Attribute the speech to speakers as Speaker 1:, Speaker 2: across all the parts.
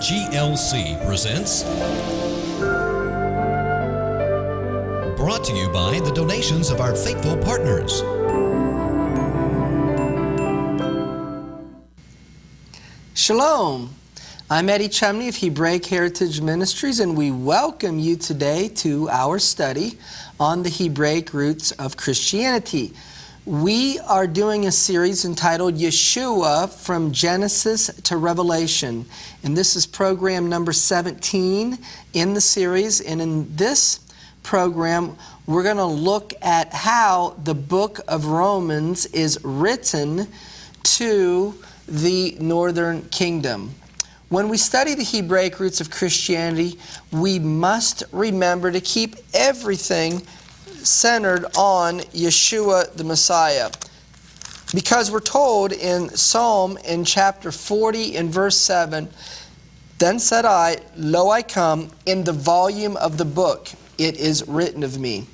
Speaker 1: GLC presents, brought to you by the donations of our faithful partners.
Speaker 2: Shalom. I'm Eddie Chumney of Hebraic Heritage Ministries, and we welcome you today to our study on the Hebraic roots of Christianity. We are doing a series entitled Yeshua from Genesis to Revelation, and this is program number 17 in the series. And in this program, we're going to look at how the book of Romans is written to the northern kingdom. When we study the Hebraic roots of Christianity, we must remember to keep everything centered on Yeshua the Messiah. Because we're told in Psalm in chapter 40 in verse 7, "Then said I, Lo, I come, in the volume of the book it is written of me."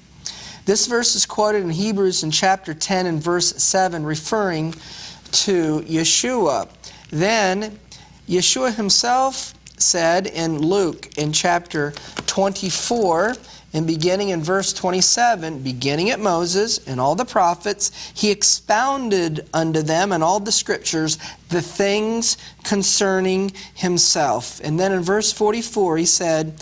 Speaker 2: This verse is quoted in Hebrews in chapter 10 and verse 7, referring to Yeshua. Then Yeshua himself said in Luke in chapter 24 and beginning in verse 27, beginning at Moses and all the prophets, he expounded unto them in all the scriptures the things concerning himself. And then in verse 44 he said,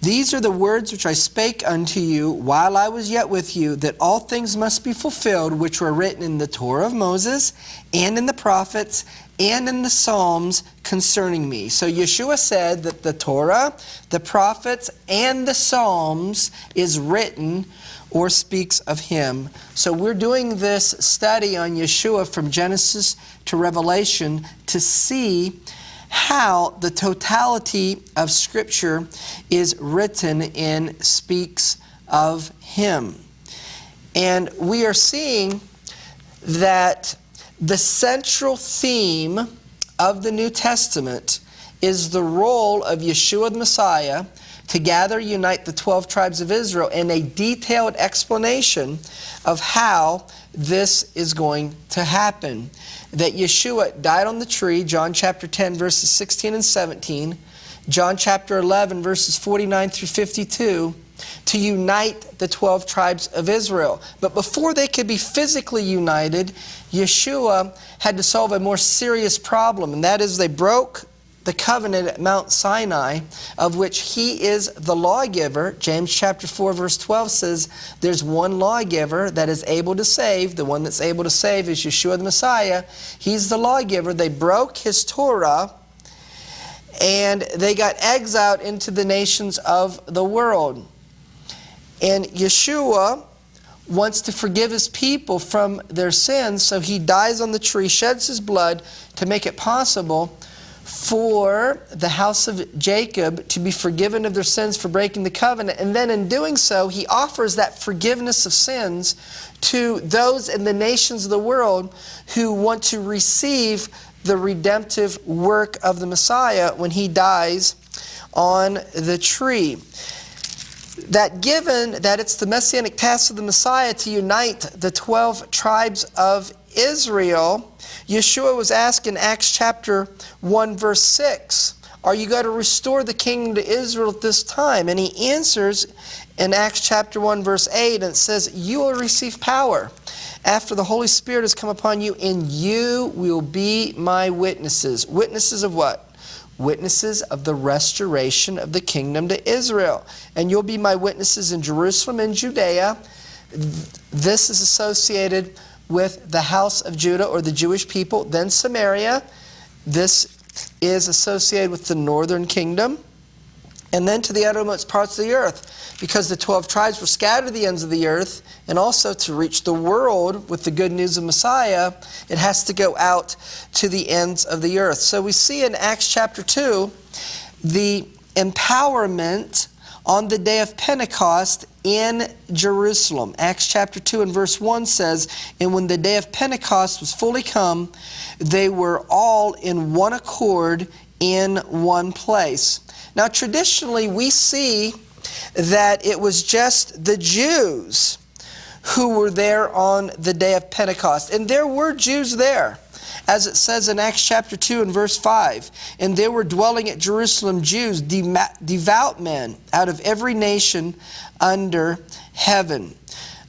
Speaker 2: "These are the words which I spake unto you while I was yet with you, that all things must be fulfilled which were written in the Torah of Moses and in the prophets and in the Psalms concerning me." So Yeshua said that the Torah, the prophets, and the Psalms is written or speaks of him. So we're doing this study on Yeshua from Genesis to Revelation to see how the totality of Scripture is written and speaks of him. And we are seeing that the central theme of the New Testament is the role of Yeshua the Messiah to gather, unite the 12 tribes of Israel, and a detailed explanation of how this is going to happen. That Yeshua died on the tree, John chapter 10 verses 16 and 17, John chapter 11 verses 49 through 52, to unite the 12 tribes of Israel. But before they could be physically united, Yeshua had to solve a more serious problem, and that is they broke the covenant at Mount Sinai, of which he is the lawgiver. James chapter 4 verse 12 says there's one lawgiver that is able to save. The one that's able to save is Yeshua the Messiah. He's the lawgiver. They broke his Torah, and they got exiled into the nations of the world. And Yeshua wants to forgive his people from their sins, so he dies on the tree, sheds his blood to make it possible for the house of Jacob to be forgiven of their sins for breaking the covenant. And then in doing so, he offers that forgiveness of sins to those in the nations of the world who want to receive the redemptive work of the Messiah when he dies on the tree. That given that it's the messianic task of the Messiah to unite the 12 tribes of Israel, Yeshua was asked in Acts chapter 1 verse 6, "Are you going to restore the kingdom to Israel at this time?" And he answers in Acts chapter 1 verse 8, and it says, "You will receive power after the Holy Spirit has come upon you, and you will be my witnesses." Witnesses of what? Witnesses of the restoration of the kingdom to Israel. "And you'll be my witnesses in Jerusalem and Judea." This is associated with the house of Judah or the Jewish people. Then Samaria. This is associated with the northern kingdom. And then to the uttermost parts of the earth, because the 12 tribes were scattered to the ends of the earth, and also to reach the world with the good news of Messiah, it has to go out to the ends of the earth. So we see in Acts chapter 2 the empowerment on the day of Pentecost in Jerusalem. Acts chapter 2 and verse 1 says, "And when the day of Pentecost was fully come, they were all in one accord in one place." Now traditionally we see that it was just the Jews who were there on the day of Pentecost. And there were Jews there. as it says in Acts chapter 2 and verse 5, "And there were dwelling at Jerusalem Jews, devout men out of every nation under heaven."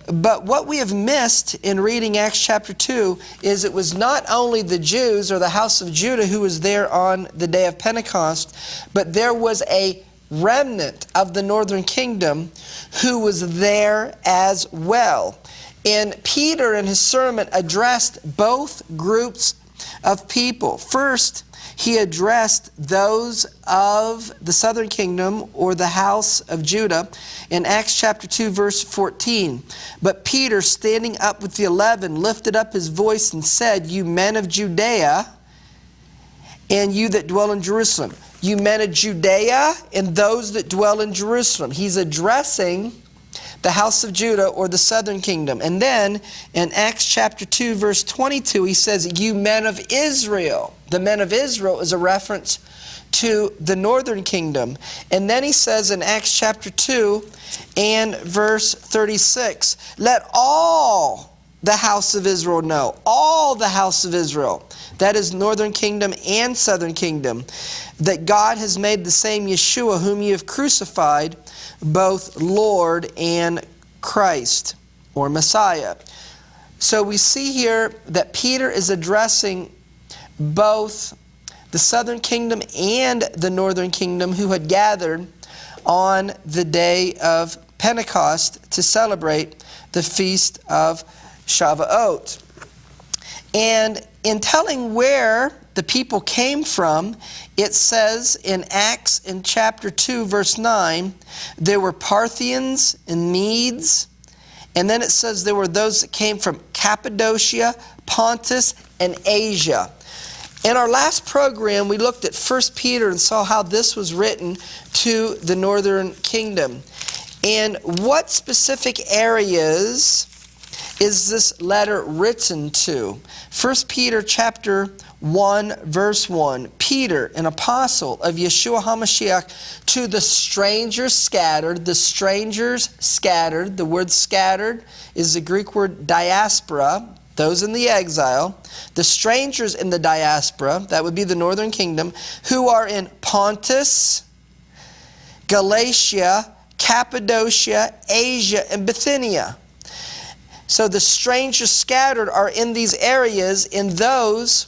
Speaker 2: But what we have missed in reading Acts chapter 2 is it was not only the Jews or the house of Judah who was there on the day of Pentecost, but there was a remnant of the northern kingdom who was there as well. And Peter in his sermon addressed both groups of people. First, he addressed those of the southern kingdom or the house of Judah in Acts chapter 2 verse 14. "But Peter, standing up with the 11, lifted up his voice and said, 'You men of Judea, and you that dwell in Jerusalem.'" You men of Judea and those that dwell in Jerusalem. He's addressing the house of Judah or the southern kingdom. And then in Acts chapter 2 verse 22 he says, "You men of Israel." The men of Israel is a reference to the northern kingdom. And then he says in Acts chapter 2 and verse 36, "Let all the house of Israel know," all the house of Israel, that is northern kingdom and southern kingdom, "that God has made the same Yeshua whom you have crucified, both Lord and Christ," or Messiah. So we see here that Peter is addressing both the southern kingdom and the northern kingdom who had gathered on the day of Pentecost to celebrate the feast of Shavuot. And in telling where the people came from, it says in Acts in chapter 2 verse 9, there were Parthians and Medes, and then it says there were those that came from Cappadocia, Pontus, and Asia. In our last program, we looked at 1 Peter and saw how this was written to the northern kingdom. And what specific areas is this letter written to? 1 Peter chapter 1 verse 1. "Peter, an apostle of Yeshua HaMashiach, to the strangers scattered." The strangers scattered. The word scattered is the Greek word diaspora, those in the exile. The strangers in the diaspora, that would be the northern kingdom, who are in Pontus, Galatia, Cappadocia, Asia, and Bithynia. So the strangers scattered are in these areas, in those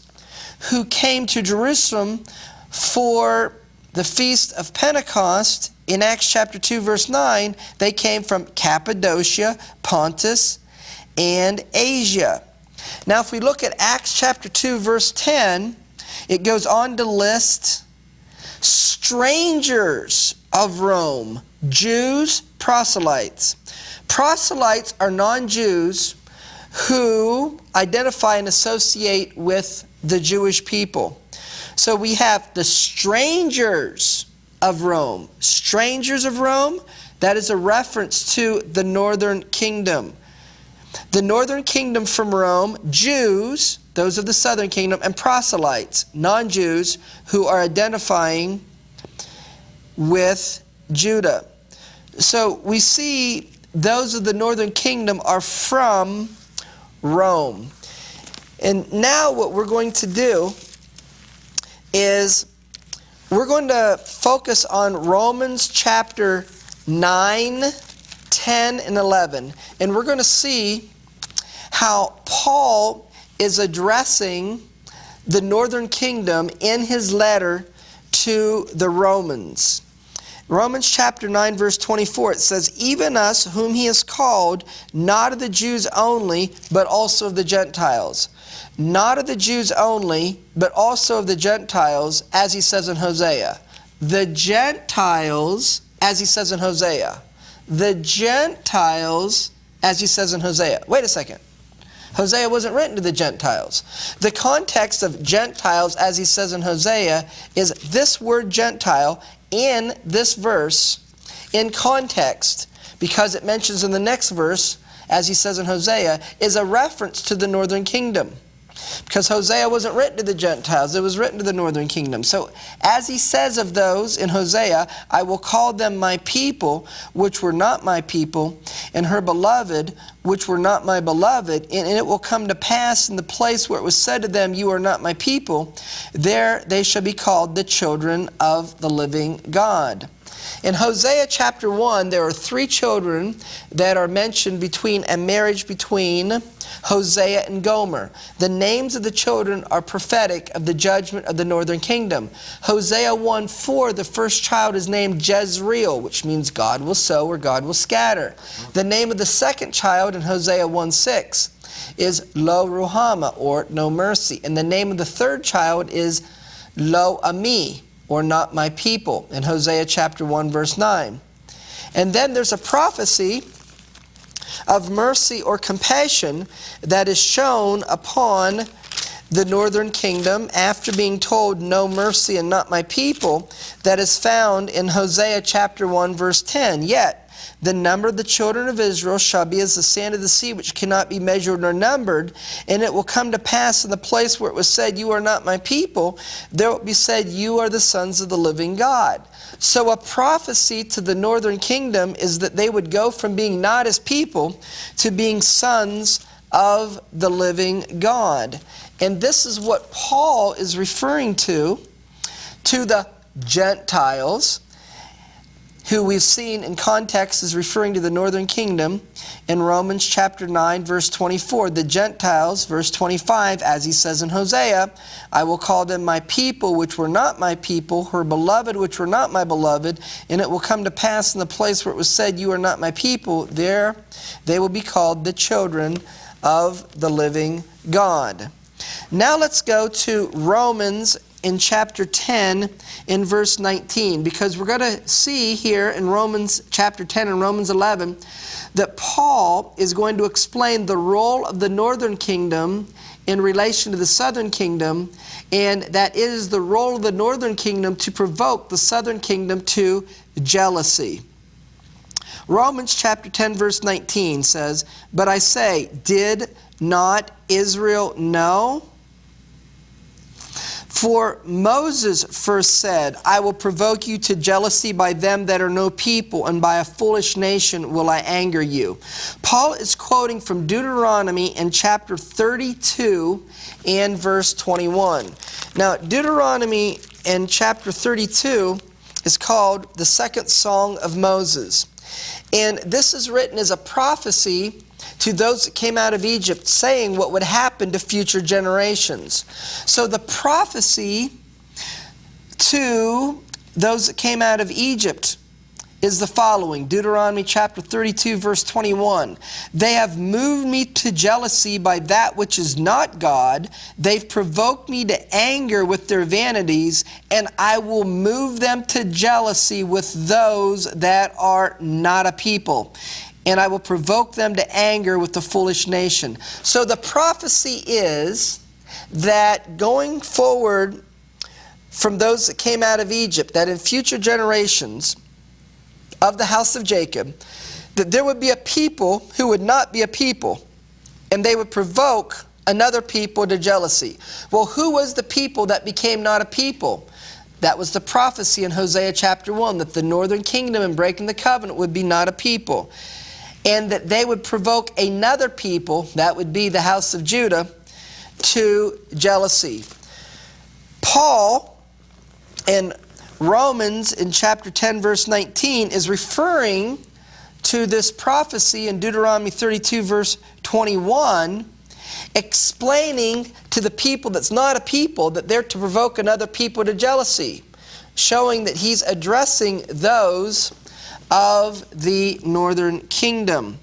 Speaker 2: who came to Jerusalem for the feast of Pentecost. In Acts chapter 2 verse 9, they came from Cappadocia, Pontus, and Asia. Now if we look at Acts chapter 2 verse 10, it goes on to list strangers of Rome, Jews, proselytes. Proselytes are non-Jews who identify and associate with the Jewish people. So we have the strangers of Rome. Strangers of Rome, that is a reference to the northern kingdom. The northern kingdom from Rome, Jews, those of the southern kingdom, and proselytes, non-Jews, who are identifying with Judah. So we see those of the northern kingdom are from Rome. And now what we're going to do is we're going to focus on Romans chapter 9, 10, and 11. And we're going to see how Paul is addressing the northern kingdom in his letter to the Romans. Romans chapter 9 verse 24, it says, "Even us whom he has called, not of the Jews only, but also of the Gentiles." Not of the Jews only, but also of the Gentiles, as he says in Hosea. The Gentiles, as he says in Hosea. The Gentiles, as he says in Hosea. Wait a second. Hosea wasn't written to the Gentiles. The context of Gentiles, as he says in Hosea, is this word Gentile in this verse in context, because it mentions in the next verse, as he says in Hosea, is a reference to the northern kingdom. because Hosea wasn't written to the Gentiles, it was written to the northern kingdom. So as he says of those in Hosea, I will call them my people, which were not my people, and her beloved, which were not my beloved, and it will come to pass in the place where it was said to them, you are not my people, there they shall be called the children of the living God. In Hosea chapter 1, there are 3 children that are mentioned between a marriage between Hosea and Gomer. The names of the children are prophetic of the judgment of the northern kingdom. Hosea 1:4, the first child is named Jezreel, which means God will sow or God will scatter. The name of the second child in Hosea 1:6 is Lo Ruhama, or no mercy. And the name of the third child is Lo Ami, or not my people, in Hosea chapter 1 verse 9. And then there's a prophecy of mercy or compassion that is shown upon the northern kingdom after being told no mercy and not my people, that is found in Hosea chapter 1 verse 10. Yet the number of the children of Israel shall be as the sand of the sea, which cannot be measured nor numbered. And it will come to pass in the place where it was said, you are not my people, there will be said, you are the sons of the living God. So a prophecy to the northern kingdom is that they would go from being not as people to being sons of the living God. And this is what Paul is referring to the Gentiles, who we've seen in context is referring to the northern kingdom in Romans chapter 9 verse 24. The Gentiles, verse 25, as he says in Hosea, I will call them my people, which were not my people, her beloved, which were not my beloved, and it will come to pass in the place where it was said, you are not my people, there they will be called the children of the living God. Now let's go to Romans in chapter 10 in verse 19, because we're going to see here in Romans chapter 10 and Romans 11 that Paul is going to explain the role of the northern kingdom in relation to the southern kingdom, and that it is the role of the northern kingdom to provoke the southern kingdom to jealousy. Romans chapter 10 verse 19 says, but I say, did not Israel know? For Moses first said, I will provoke you to jealousy by them that are no people, and by a foolish nation will I anger you. Paul is quoting from Deuteronomy in chapter 32 and verse 21. Now, Deuteronomy in chapter 32 is called the second song of Moses. And this is written as a prophecy to those that came out of Egypt, saying what would happen to future generations. So the prophecy to those that came out of Egypt is the following. Deuteronomy chapter 32 verse 21. They have moved me to jealousy by that which is not God. They've provoked me to anger with their vanities, and I will move them to jealousy with those that are not a people. And I will provoke them to anger with the foolish nation. So the prophecy is that going forward from those that came out of Egypt, that in future generations of the house of Jacob, that there would be a people who would not be a people, and they would provoke another people to jealousy. Well, who was the people that became not a people? That was the prophecy in Hosea chapter 1, that the northern kingdom in breaking the covenant would be not a people, and that they would provoke another people, that would be the house of Judah, to jealousy. Paul in Romans in chapter 10 verse 19 is referring to this prophecy in Deuteronomy 32 verse 21, explaining to the people that's not a people that they're to provoke another people to jealousy, showing that he's addressing those of the northern kingdom.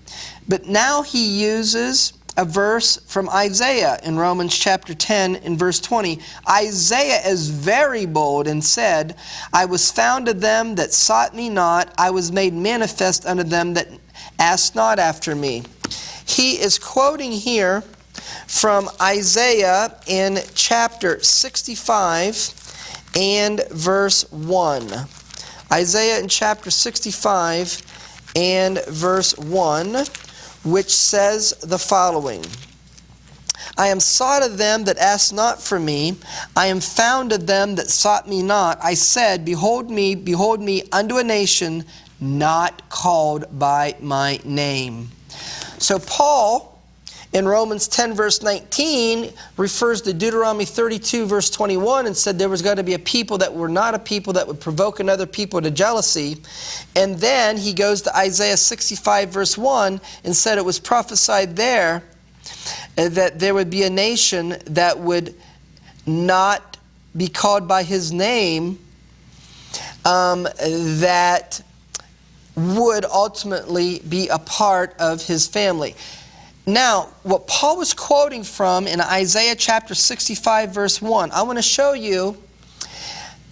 Speaker 2: But now he uses a verse from Isaiah in Romans chapter 10 and verse 20. Isaiah is very bold and said, I was found of them that sought me not, I was made manifest unto them that asked not after me. He is quoting here from Isaiah in chapter 65 and verse 1. Isaiah in chapter 65 and verse 1, which says the following. I am sought of them that asked not for me. I am found of them that sought me not. I said, behold me unto a nation not called by my name. So Paul, in Romans 10 verse 19, refers to Deuteronomy 32 verse 21 and said there was going to be a people that were not a people that would provoke another people to jealousy. And then he goes to Isaiah 65 verse 1 and said it was prophesied there that there would be a nation that would not be called by his name, that would ultimately be a part of his family. Now, what Paul was quoting from in Isaiah chapter 65 verse 1, I want to show you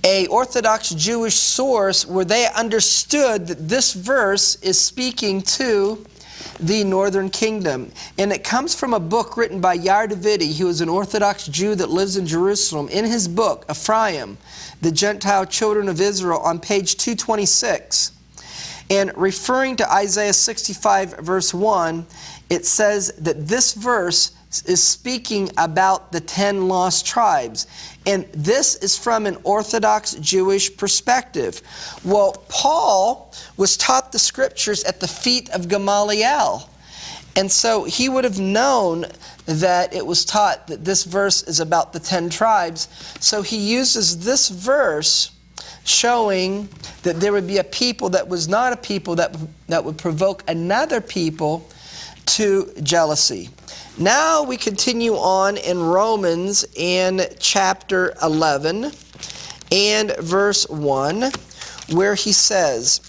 Speaker 2: a Orthodox Jewish source where they understood that this verse is speaking to the northern kingdom. And it comes from a book written by Yair Davidi, who is an Orthodox Jew that lives in Jerusalem. In his book, Ephraim, the Gentile Children of Israel, on page 226. And referring to Isaiah 65 verse 1, it says that this verse is speaking about the 10 lost tribes. And this is from an Orthodox Jewish perspective. Well, Paul was taught the scriptures at the feet of Gamaliel. And so he would have known that it was taught that this verse is about the 10 tribes. So he uses this verse showing that there would be a people that was not a people that would provoke another people to jealousy. Now we continue on in Romans in chapter 11 and verse 1, where he says,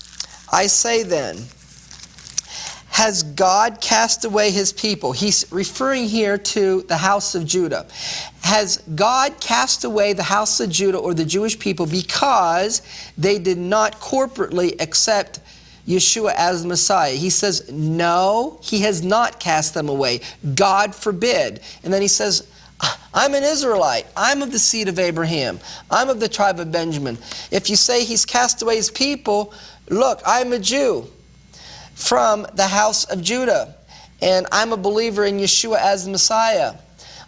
Speaker 2: I say then, has God cast away his people? He's referring here to the house of Judah. Has God cast away the house of Judah or the Jewish people because they did not corporately accept Yeshua as the Messiah? He says, no, he has not cast them away. God forbid. And then he says, I'm an Israelite. I'm of the seed of Abraham. I'm of the tribe of Benjamin. If you say he's cast away his people, look, I'm a Jew from the house of Judah, and I'm a believer in Yeshua as the Messiah.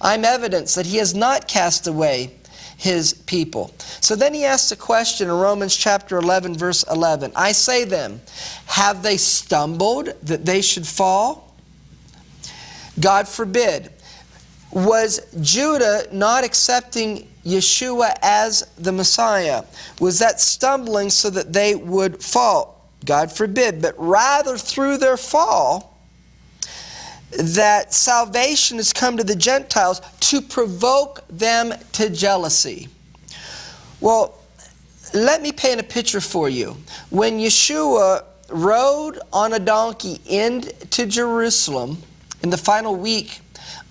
Speaker 2: I'm evidence that he has not cast away his people. So then he asks a question in Romans chapter 11 verse 11. I say then, have they stumbled that they should fall? God forbid. Was Judah not accepting Yeshua as the Messiah? Was that stumbling so that they would fall? God forbid. But rather through their fall, that salvation has come to the Gentiles to provoke them to jealousy. Well, let me paint a picture for you. When Yeshua rode on a donkey into Jerusalem in the final week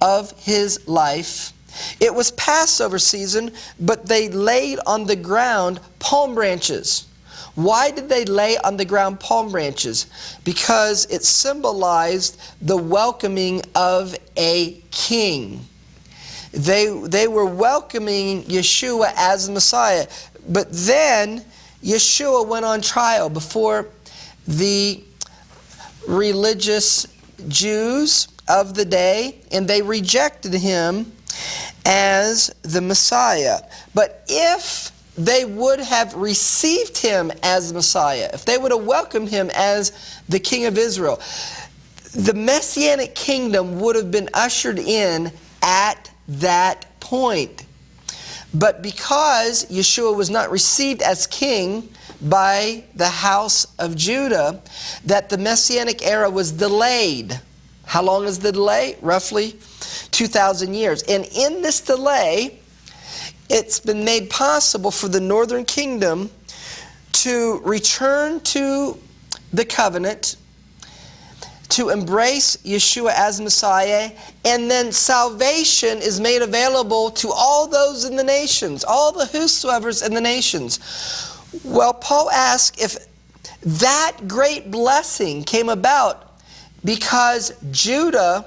Speaker 2: of his life, it was Passover season, but they laid on the ground palm branches. Why did they lay on the ground palm branches? Because it symbolized the welcoming of a king. They were welcoming Yeshua as the Messiah. But then Yeshua went on trial before the religious Jews of the day, and they rejected him as the Messiah. But if they would have received him as Messiah, if they would have welcomed him as the King of Israel, the Messianic kingdom would have been ushered in at that point. But because Yeshua was not received as king by the house of Judah, that the Messianic era was delayed. How long is the delay? Roughly 2,000 years. And in this delay, it's been made possible for the northern kingdom to return to the covenant, to embrace Yeshua as Messiah, and then salvation is made available to all those in the nations, all the whosoever's in the nations. Well, Paul asks if that great blessing came about because Judah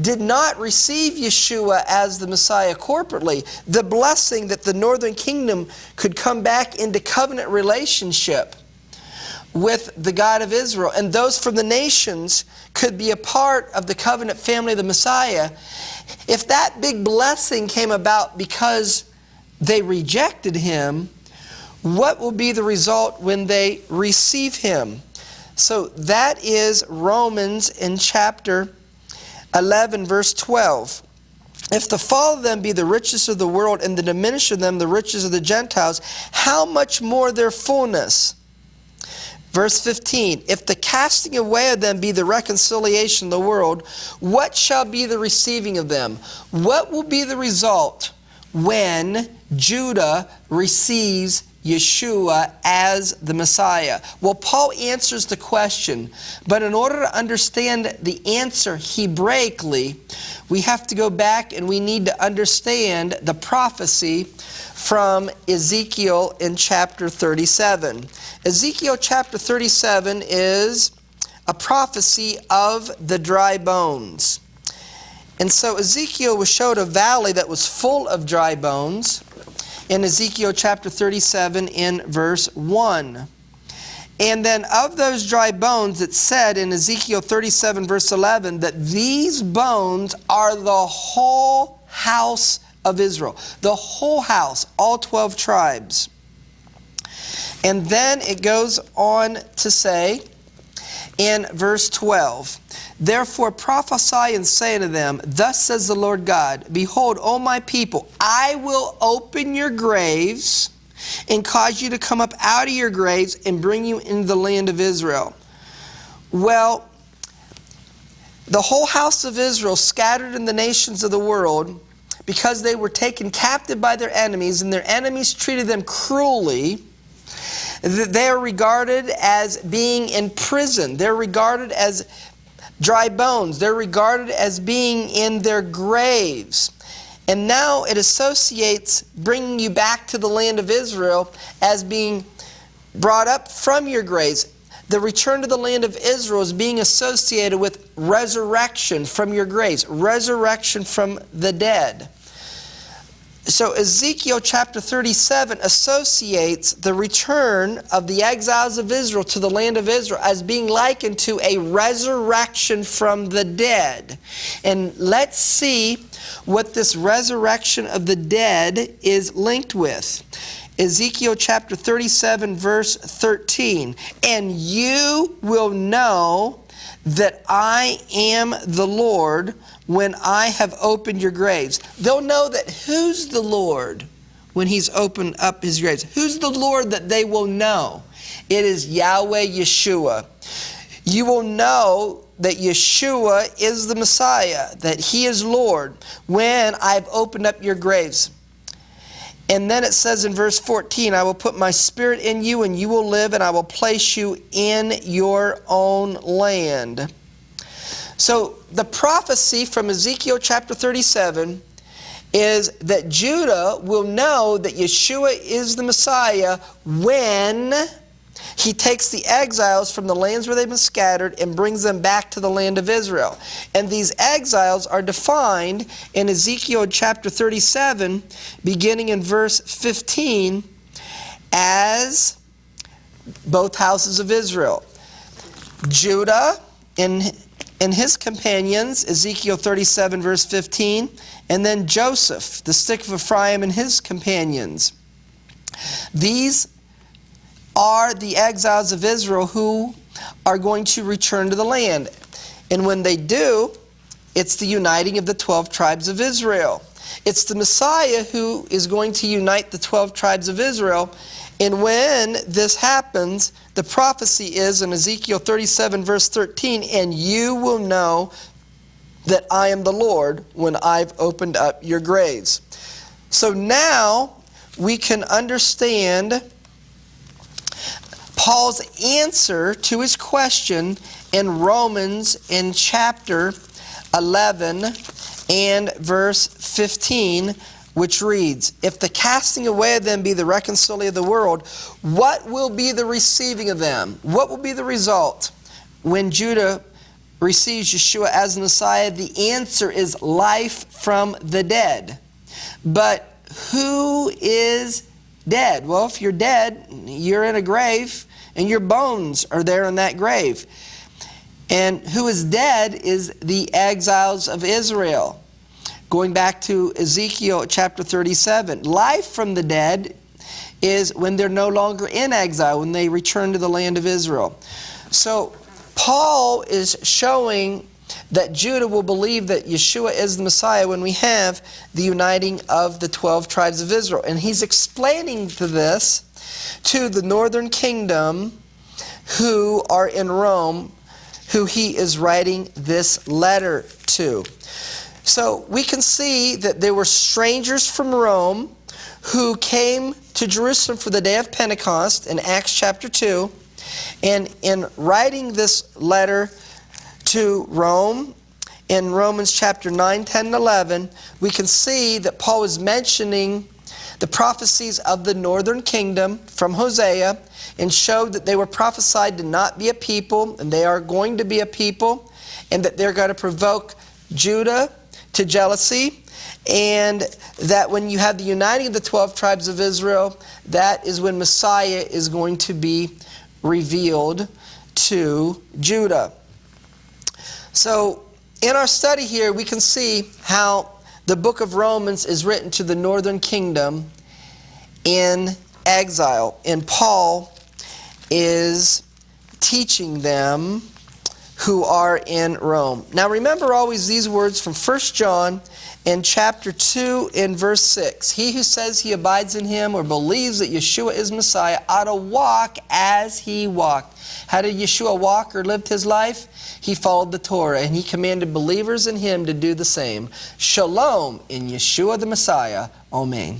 Speaker 2: did not receive Yeshua as the Messiah corporately, the blessing that the northern kingdom could come back into covenant relationship with the God of Israel, and those from the nations could be a part of the covenant family of the Messiah, if that big blessing came about because they rejected him, what will be the result when they receive him? So that is Romans in chapter 11, verse 12. If the fall of them be the riches of the world, and the diminish of them the riches of the Gentiles, how much more their fullness? Verse 15, if the casting away of them be the reconciliation of the world, what shall be the receiving of them? What will be the result when Judah receives Yeshua as the Messiah? Well, Paul answers the question, but in order to understand the answer Hebraically, we have to go back and we need to understand the prophecy from Ezekiel in chapter 37. Ezekiel chapter 37 is a prophecy of the dry bones. And so Ezekiel was showed a valley that was full of dry bones in Ezekiel chapter 37 in verse 1. And then of those dry bones, it said in Ezekiel 37 verse 11 that these bones are the whole house of Israel. The whole house, all 12 tribes. And then it goes on to say in verse 12, therefore prophesy and say unto them, thus says the Lord God, behold, O my people, I will open your graves and cause you to come up out of your graves and bring you into the land of Israel. Well, the whole house of Israel scattered in the nations of the world because they were taken captive by their enemies, and their enemies treated them cruelly. They are regarded as being in prison. They're regarded as dry bones. They're regarded as being in their graves. And now it associates bringing you back to the land of Israel as being brought up from your graves. The return to the land of Israel is being associated with resurrection from your graves, resurrection from the dead. So Ezekiel chapter 37 associates the return of the exiles of Israel to the land of Israel as being likened to a resurrection from the dead. And let's see what this resurrection of the dead is linked with. Ezekiel chapter 37 verse 13. And you will know that I am the Lord when I have opened your graves. They'll know that who's the Lord when he's opened up his graves. Who's the Lord that they will know? It is Yahweh Yeshua. You will know that Yeshua is the Messiah, that he is Lord, when I've opened up your graves. And then it says in verse 14, I will put my spirit in you and you will live, and I will place you in your own land. So the prophecy from Ezekiel chapter 37 is that Judah will know that Yeshua is the Messiah when he takes the exiles from the lands where they've been scattered and brings them back to the land of Israel. And these exiles are defined in Ezekiel chapter 37, beginning in verse 15, as both houses of Israel. Judah and his companions, Ezekiel 37 verse 15, and then Joseph, the stick of Ephraim, and his companions. These are the exiles of Israel who are going to return to the land. And when they do, it's the uniting of the 12 tribes of Israel. It's the Messiah who is going to unite the 12 tribes of Israel. And when this happens, the prophecy is in Ezekiel 37 verse 13, and you will know that I am the Lord when I've opened up your graves. So now we can understand Paul's answer to his question in Romans in chapter 11 and verse 15, which reads, if the casting away of them be the reconciliation of the world, what will be the receiving of them? What will be the result when Judah receives Yeshua as the Messiah? The answer is life from the dead. But who is dead. Well, if you're dead, you're in a grave, and your bones are there in that grave. And who is dead is the exiles of Israel. Going back to Ezekiel chapter 37, life from the dead is when they're no longer in exile, when they return to the land of Israel. So Paul is showing that Judah will believe that Yeshua is the Messiah when we have the uniting of the 12 tribes of Israel. And he's explaining this to the northern kingdom who are in Rome, who he is writing this letter to. So we can see that there were strangers from Rome who came to Jerusalem for the day of Pentecost in Acts chapter 2. And in writing this letter to Rome, in Romans chapter 9, 10, and 11, we can see that Paul is mentioning the prophecies of the northern kingdom from Hosea, and showed that they were prophesied to not be a people, and they are going to be a people, and that they're going to provoke Judah to jealousy, and that when you have the uniting of the 12 tribes of Israel, that is when Messiah is going to be revealed to Judah. So in our study here, we can see how the book of Romans is written to the northern kingdom in exile, and Paul is teaching them who are in Rome. Now remember always these words from 1 John in chapter 2 in verse 6. He who says he abides in him or believes that Yeshua is Messiah ought to walk as he walked. How did Yeshua walk or lived his life? He followed the Torah, and he commanded believers in him to do the same. Shalom in Yeshua the Messiah. Amen.